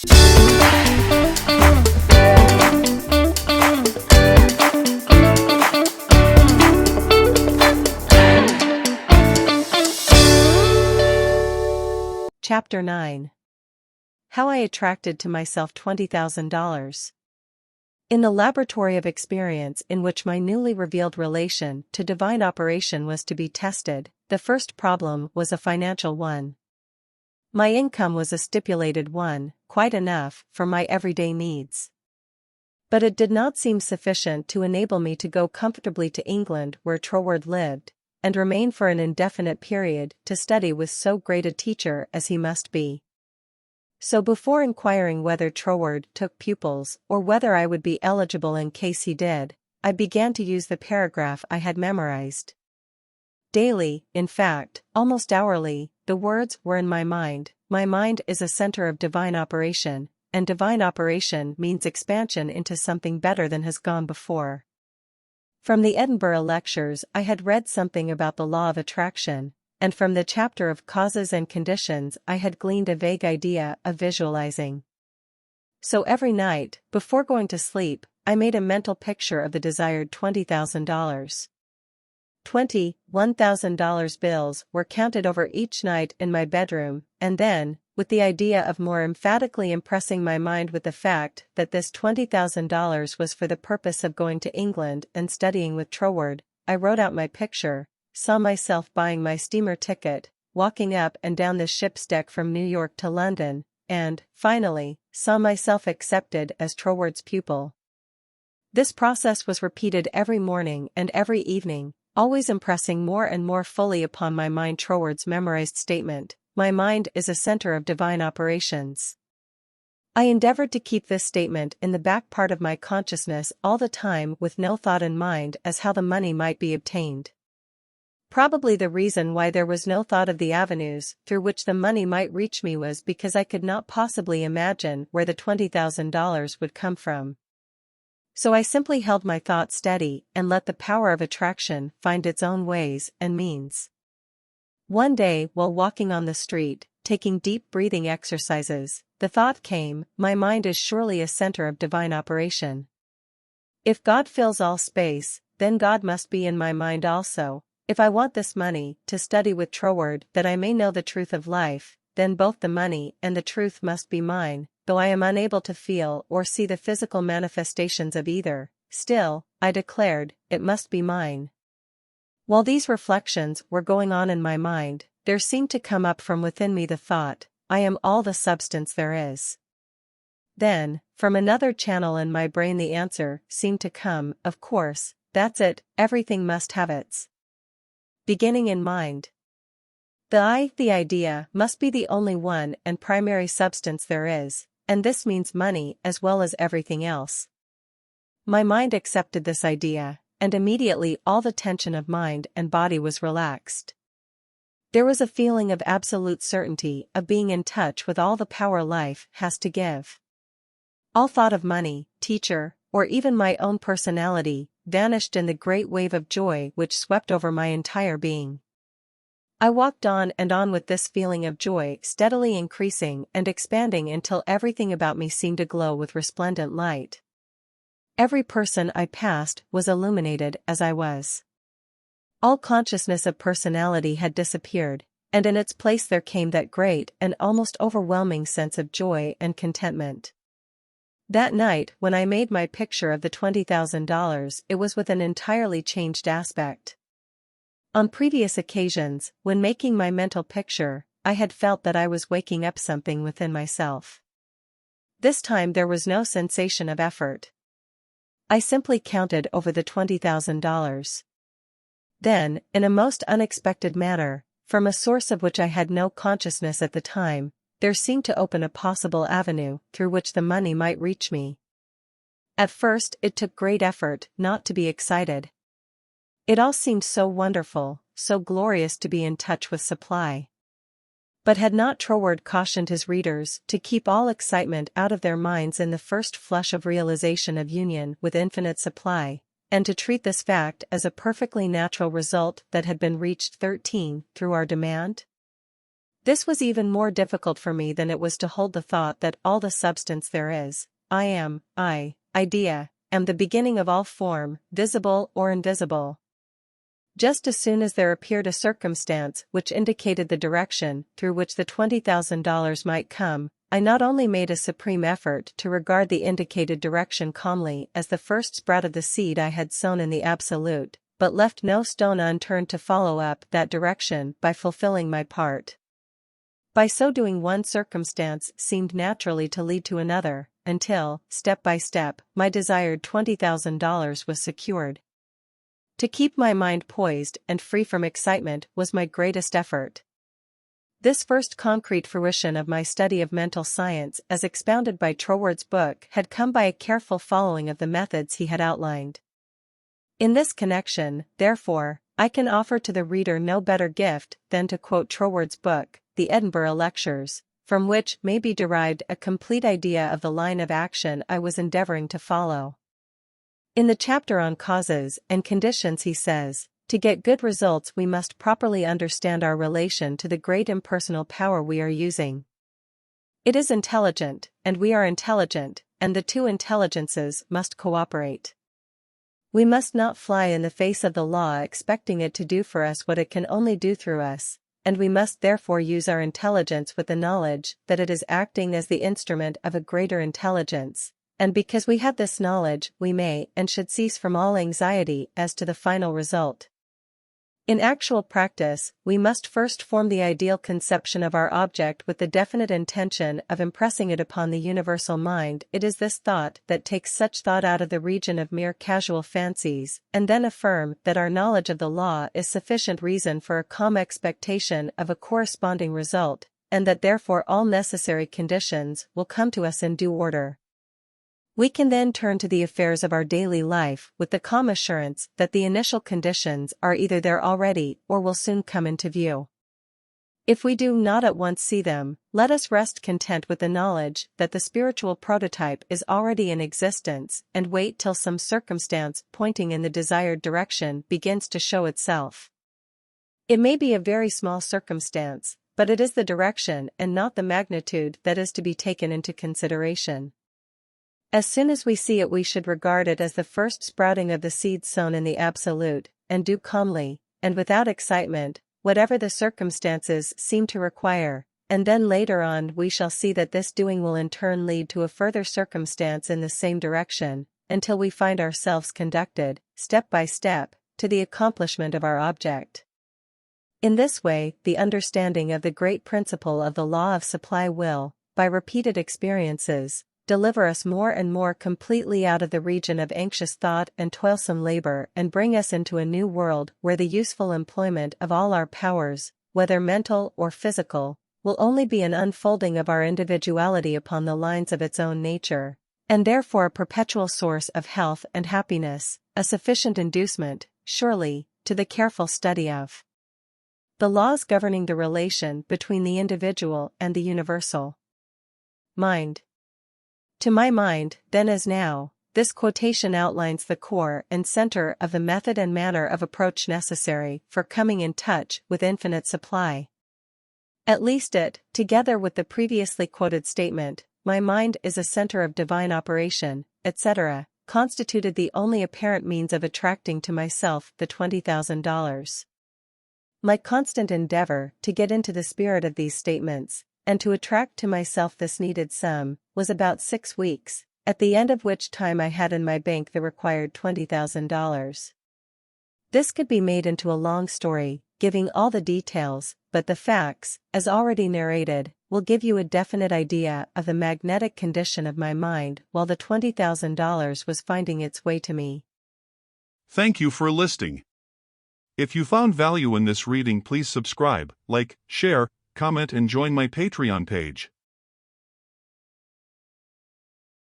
Chapter 9. How I attracted to myself $20,000. In the laboratory of experience in which my newly revealed relation to divine operation was to be tested, the first problem was a financial one. My income was a stipulated one, quite enough for my everyday needs. But it did not seem sufficient to enable me to go comfortably to England where Troward lived, and remain for an indefinite period to study with so great a teacher as he must be. So before inquiring whether Troward took pupils or whether I would be eligible in case he did, I began to use the paragraph I had memorized. Daily, in fact, almost hourly, the words were in my mind. My mind is a center of divine operation, and divine operation means expansion into something better than has gone before. From the Edinburgh lectures I had read something about the law of attraction, and from the chapter of causes and conditions I had gleaned a vague idea of visualizing. So every night, before going to sleep, I made a mental picture of the desired $20,000. $21,000 bills were counted over each night in my bedroom, and then, with the idea of more emphatically impressing my mind with the fact that this $20,000 was for the purpose of going to England and studying with Troward, I wrote out my picture, saw myself buying my steamer ticket, walking up and down the ship's deck from New York to London, and, finally, saw myself accepted as Troward's pupil. This process was repeated every morning and every evening, always impressing more and more fully upon my mind Troward's memorized statement, "My mind is a center of divine operations." I endeavored to keep this statement in the back part of my consciousness all the time with no thought in mind as how the money might be obtained. Probably the reason why there was no thought of the avenues through which the money might reach me was because I could not possibly imagine where the $20,000 would come from. So I simply held my thought steady and let the power of attraction find its own ways and means. One day, while walking on the street, taking deep breathing exercises, the thought came, my mind is surely a center of divine operation. If God fills all space, then God must be in my mind also. If I want this money, to study with Troward that I may know the truth of life, then both the money and the truth must be mine, though I am unable to feel or see the physical manifestations of either, still, I declared, it must be mine. While these reflections were going on in my mind, there seemed to come up from within me the thought, I am all the substance there is. Then, from another channel in my brain the answer seemed to come, of course, that's it, everything must have its beginning in mind. The idea, must be the only one and primary substance there is, and this means money as well as everything else. My mind accepted this idea, and immediately all the tension of mind and body was relaxed. There was a feeling of absolute certainty of being in touch with all the power life has to give. All thought of money, teacher, or even my own personality, vanished in the great wave of joy which swept over my entire being. I walked on and on with this feeling of joy steadily increasing and expanding until everything about me seemed aglow with resplendent light. Every person I passed was illuminated as I was. All consciousness of personality had disappeared, and in its place there came that great and almost overwhelming sense of joy and contentment. That night when I made my picture of the $20,000, it was with an entirely changed aspect. On previous occasions, when making my mental picture, I had felt that I was waking up something within myself. This time there was no sensation of effort. I simply counted over the $20,000. Then, in a most unexpected manner, from a source of which I had no consciousness at the time, there seemed to open a possible avenue through which the money might reach me. At first it took great effort not to be excited. It all seemed so wonderful, so glorious to be in touch with supply. But had not Troward cautioned his readers to keep all excitement out of their minds in the first flush of realization of union with infinite supply, and to treat this fact as a perfectly natural result that had been reached through our demand? This was even more difficult for me than it was to hold the thought that all the substance there is, idea, am the beginning of all form, visible or invisible. Just as soon as there appeared a circumstance which indicated the direction through which the $20,000 might come, I not only made a supreme effort to regard the indicated direction calmly as the first sprout of the seed I had sown in the absolute, but left no stone unturned to follow up that direction by fulfilling my part. By so doing, one circumstance seemed naturally to lead to another, until, step by step, my desired $20,000 was secured. To keep my mind poised and free from excitement was my greatest effort. This first concrete fruition of my study of mental science as expounded by Troward's book had come by a careful following of the methods he had outlined. In this connection, therefore, I can offer to the reader no better gift than to quote Troward's book, The Edinburgh Lectures, from which may be derived a complete idea of the line of action I was endeavoring to follow. In the chapter on causes and conditions he says, to get good results we must properly understand our relation to the great impersonal power we are using. It is intelligent, and we are intelligent, and the two intelligences must cooperate. We must not fly in the face of the law expecting it to do for us what it can only do through us, and we must therefore use our intelligence with the knowledge that it is acting as the instrument of a greater intelligence, and because we have this knowledge we may and should cease from all anxiety as to the final result. In actual practice, we must first form the ideal conception of our object with the definite intention of impressing it upon the universal mind. It is this thought that takes such thought out of the region of mere casual fancies, and then affirm that our knowledge of the law is sufficient reason for a calm expectation of a corresponding result, and that therefore all necessary conditions will come to us in due order. We can then turn to the affairs of our daily life with the calm assurance that the initial conditions are either there already or will soon come into view. If we do not at once see them, let us rest content with the knowledge that the spiritual prototype is already in existence and wait till some circumstance pointing in the desired direction begins to show itself. It may be a very small circumstance, but it is the direction and not the magnitude that is to be taken into consideration. As soon as we see it we should regard it as the first sprouting of the seed sown in the absolute, and do calmly, and without excitement, whatever the circumstances seem to require, and then later on we shall see that this doing will in turn lead to a further circumstance in the same direction, until we find ourselves conducted, step by step, to the accomplishment of our object. In this way, the understanding of the great principle of the law of supply will, by repeated experiences, deliver us more and more completely out of the region of anxious thought and toilsome labor and bring us into a new world where the useful employment of all our powers, whether mental or physical, will only be an unfolding of our individuality upon the lines of its own nature, and therefore a perpetual source of health and happiness, a sufficient inducement, surely, to the careful study of the laws governing the relation between the individual and the universal mind. To my mind, then as now, this quotation outlines the core and center of the method and manner of approach necessary for coming in touch with infinite supply. At least it, together with the previously quoted statement, my mind is a center of divine operation, etc., constituted the only apparent means of attracting to myself the $20,000. My constant endeavor to get into the spirit of these statements, and to attract to myself this needed sum, was about 6 weeks, at the end of which time I had in my bank the required $20,000. This could be made into a long story, giving all the details, but the facts, as already narrated, will give you a definite idea of the magnetic condition of my mind while the $20,000 was finding its way to me. Thank you for listening. If you found value in this reading, please subscribe, like, share, comment and join my Patreon page.